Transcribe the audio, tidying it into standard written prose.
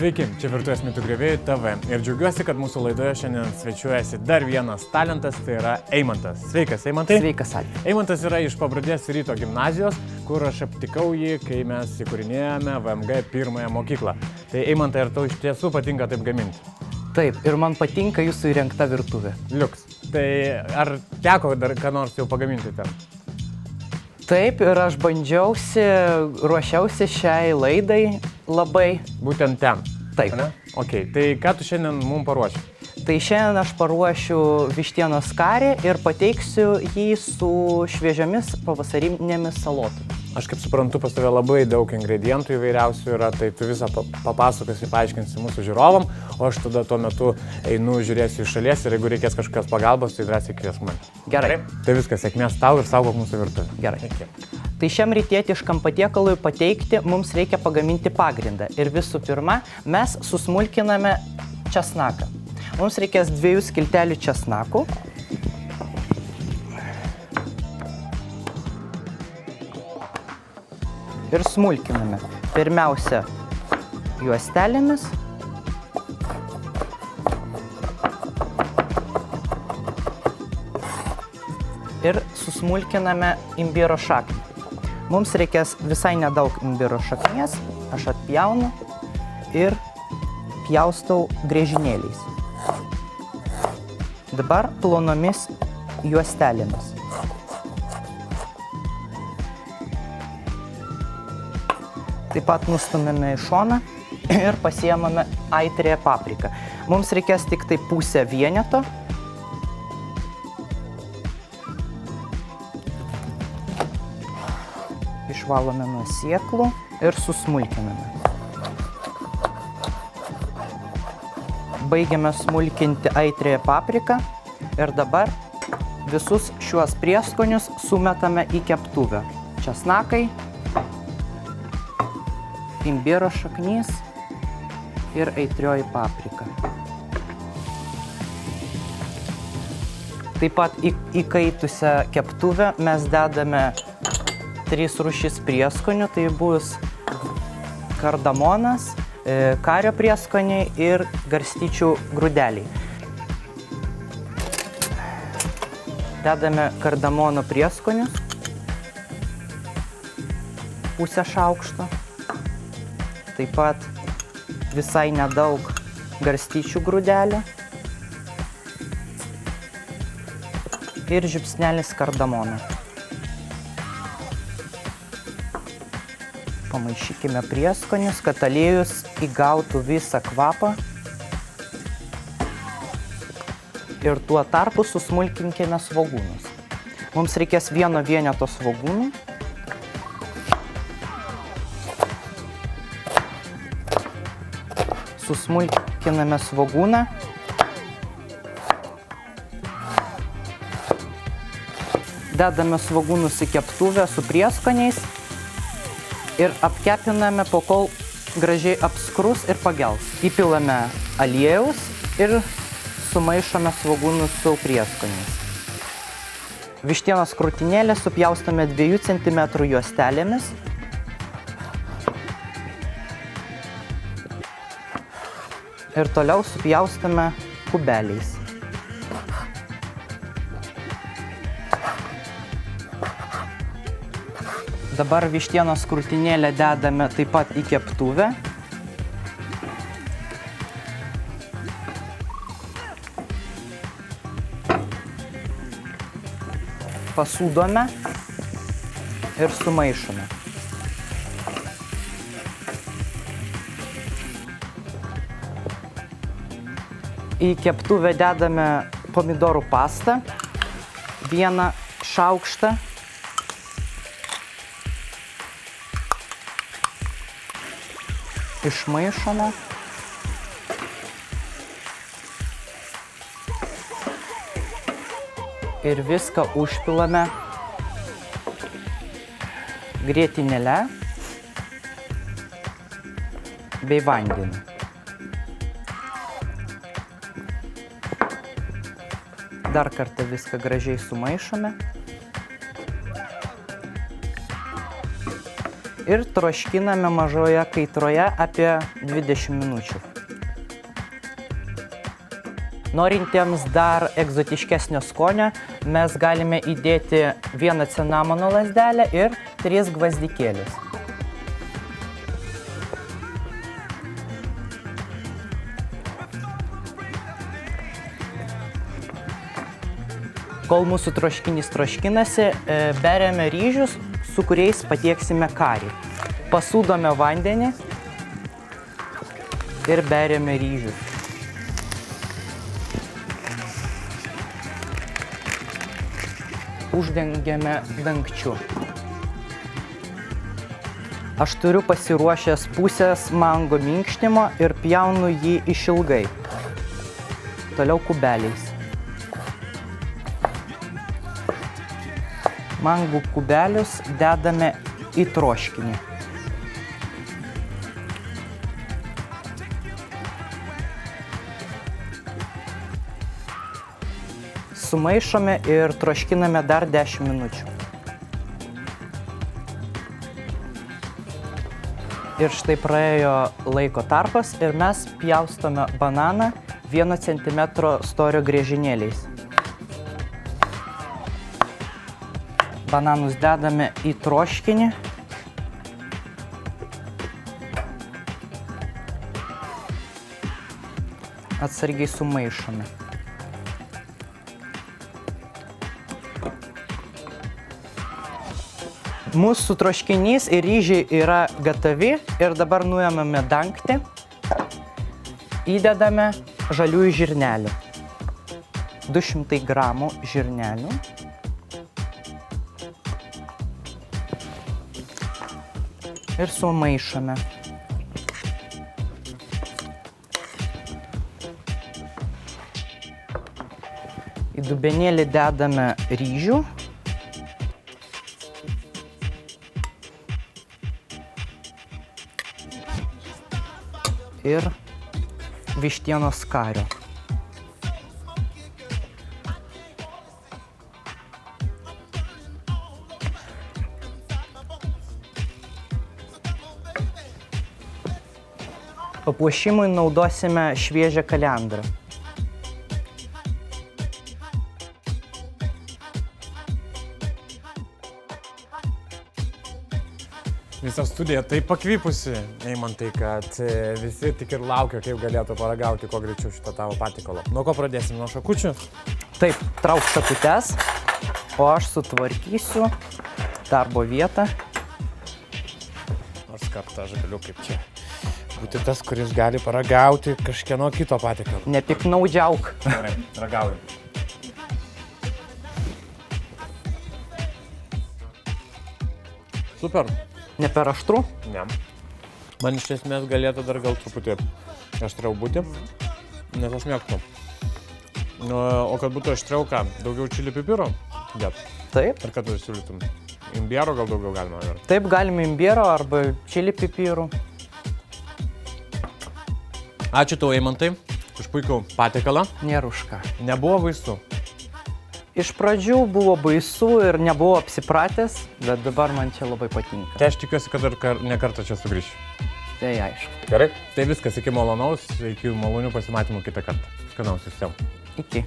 Sveiki, čia Virtuvės mitų griovėjai TV ir džiaugiuosi, kad mūsų laidoje šiandien svečiuojasi dar vienas talentas, tai yra Eimantas. Sveikas, Eimantai. Sveikas, Algi. Eimantas yra iš Pabradės Ryto gimnazijos, kur aš aptikau jį, kai mes įkūrinėjome VMG pirmąją mokyklą. Tai Eimantai, ar tau iš tiesų patinka taip gaminti? Taip, ir man patinka jūsų įrengta virtuvė. Liuks. Tai ar teko dar ką nors jau pagaminti ten? Taip, ir aš ruošiausi šiai laidai labai. Būtent ten? Taip. Ne? Ok, tai ką tu šiandien mums paruoši? Tai šiandien aš paruošiu vištienos karį ir pateiksiu jį su šviežiomis pavasarinėmis salotomis. Aš kaip suprantu, pas tave labai daug ingredientų įvairiausių yra, tai tu visą papasakosi, paaiškinsi mūsų žiūrovam, o aš tada tuo metu einu, žiūrėsiu iš šalies ir jeigu reikės kažkokios pagalbos, tai drąsiai kviesk mane. Gerai. Tai viskas, sėkmės tau ir saugok mūsų virtuvę. Gerai. Iki. Tai šiam rytietiškam patiekalui pateikti mums reikia pagaminti pagrindą. Ir visų pirma, mes susmulkiname česnaką. Mums reikės 2 skiltelių česnakų. Ir smulkiname. Pirmiausia, juostelėmis. Ir susmulkiname imbiro šaknį. Mums reikės visai nedaug imbiro šaknies. Aš atpjaunu ir pjaustau griežinėliais. Dabar plonomis juostelėmis. Taip pat nustumėme į šoną ir pasiėmame aitriąją papriką. Mums reikės tik tai pusę vieneto. Išvalome nuo sėklų ir susmulkiname. Baigiame smulkinti aitriąją papriką ir dabar visus šiuos prieskonius sumetame į keptuvę. Česnakai, imbiro šaknys ir aitrioji paprika. Taip pat į įkaitusią keptuvę mes dedame 3 rūšis prieskonių, tai bus kardamonas, kario prieskoniai ir garstyčių grūdeliai. Dedame kardamono prieskonius, pusę šaukšto. Taip pat visai nedaug garstyčių grūdelių ir žiupsnelis kardamono. Pamaišykime prieskonius, kad aliejus įgautų visą kvapą. Ir tuo tarpu susmulkinkime svogūnus. Mums reikės 1 vieneto svogūnų. Susmulkiname svogūną. Dedame svogūnus į keptuvę su prieskoniais ir apkepiname, kol gražiai apskrus ir pagels. Įpilame aliejaus ir sumaišome svogūnus su prieskoniais. Vištienos krūtinėlę supjaustome 2 cm juostelėmis. Ir toliau supjaustome kubeliais. Dabar vištienos krūtinėlę dedame taip pat į keptuvę. Pasūdome ir sumaišome. Į keptuvę dedame pomidorų pastą, 1 šaukštą. Išmaišome. Ir viską užpilame grietinėle bei vandeniu. Dar kartą viską gražiai sumaišome. ir troškiname mažoje kaitroje apie 20 minučių. Norintiems dar egzotiškesnio skonio, mes galime įdėti 1 cinamono lazdelę ir 3 gvazdikėlius. Kol mūsų troškinys troškinasi, beriame ryžius, su kuriais patieksime karį. Pasūdome vandenį ir beriame ryžius. Uždengiame dangčiu. Aš turiu pasiruošęs pusės mango minkštimo ir pjaunu jį išilgai. Toliau kubeliais. Mangų kubelius dedame į troškinį. Sumaišome ir troškiname dar 10 minučių. Ir štai praėjo laiko tarpas ir mes pjaustome bananą 1 cm storio griežinėliais. Bananus dedame į troškinį. Atsargiai sumaišome. Mūsų troškinys ir ryžiai yra gatavi ir dabar nuėmame dangtį. Įdedame žaliųjų žirnelių. 200 gramų žirnelių. Ir sumaišome. Į dubenėlį dedame ryžių. Ir vištienos kario. Papuošimui naudosime šviežią kalendrą. Visa studija taip pakvypusi, Eimantai, kad visi tik ir laukia, kaip galėtų paragauti kuo greičiau šito tavo patiekalo. Nuo ko pradėsim? Nuo šakučių? Taip, trauk šakutes, o aš sutvarkysiu darbo vietą. Nors kartą aš galiu kaip čia būti tas, kuris gali paragauti kažkieno kito patiekalo. Nepiknaudžiauk. Gerai, ragaujam. Super. Ne per aštru? Ne. Man iš esmės galėtų dar gal truputį aštriau būti, nes aš mėgstu. O kad būtų aštriau, ką? Daugiau čili pipiro? Dėt. Taip. Ar kad tu siūlytum? Imbiero gal daugiau galima? Ar? Taip, galime imbiero arba čili pipirų. Ačiū tau, Eimantai, už puikų patiekalą. Nėra už ką. Nebuvo baisu. Iš pradžių buvo baisu ir nebuvau apsipratęs, bet dabar man čia labai patinka. Tai aš tikiuosi, kad dar ne kartą čia sugrįšiu. Tai aišku. Gerai. Tai viskas, iki malonaus, iki malonių pasimatymų kitą kartą. Skanaus visiems. Iki.